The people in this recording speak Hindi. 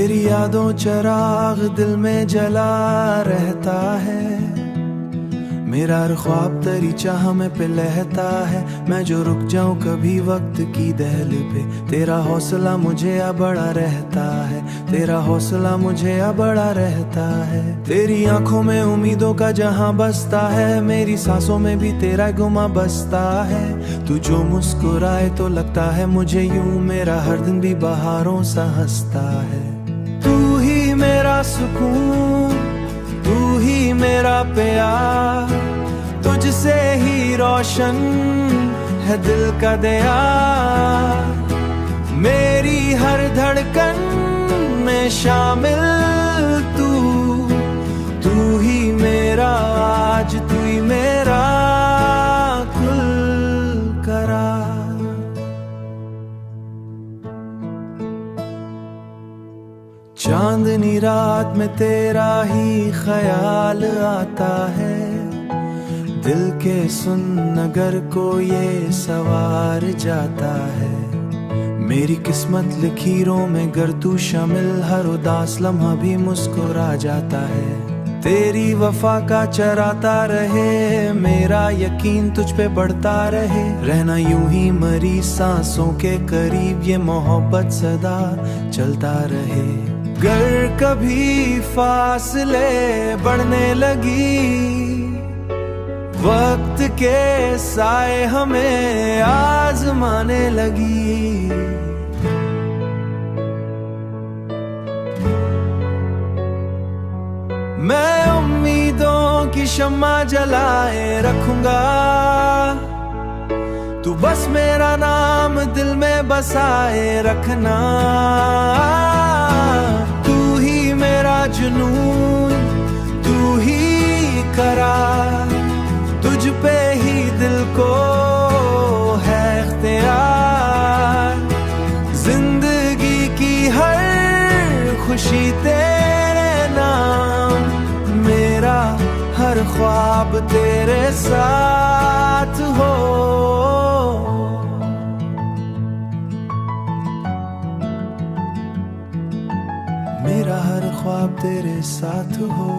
तेरी यादों चिराग दिल में जला रहता है, मेरा हर ख्वाब तेरी चाह में पे लहता है। मैं जो रुक जाऊं कभी वक्त की दहल पे, तेरा हौसला मुझे बड़ा रहता है, तेरा हौसला मुझे बड़ा रहता है। तेरी आंखों में उम्मीदों का जहां बसता है, मेरी सांसों में भी तेरा गुमा बसता है। तू जो मुस्कुराए तो लगता है मुझे यूं, मेरा हर दिन भी बहारों सा हंसता है। तू ही मेरा सुकून, तू ही मेरा प्यार, तुझसे ही रोशन है दिल का दिया। मेरी हर धड़कन में शामिल तू, तू ही मेरा आज, तू ही मेरा कुल करार। चांदनी रात में तेरा ही ख्याल आता है, दिल के सुन नगर को ये सवार जाता है। मेरी किस्मत लकीरों में गर तू शामिल, हर उदास लम्हा भी मुस्कुरा जाता है। तेरी वफा का चराता रहे, मेरा यकीन तुझ पे बढ़ता रहे। रहना यूं ही मरी सांसों के करीब, ये मोहब्बत सदा चलता रहे। गर कभी फासले बढ़ने लगी, वक्त के साए हमें आजमाने लगी। मैं उम्मीदों की शम्मा जलाए रखूंगा, तू बस मेरा नाम दिल में बसाए रखना। तू ही मेरा जुनून, तू ही करार, तुझ पे ही दिल को है इख्तियार। जिंदगी की हर खुशी तेरे नाम, मेरा हर ख्वाब तेरे साथ हो। मेरा हर ख्वाब तेरे साथ हो।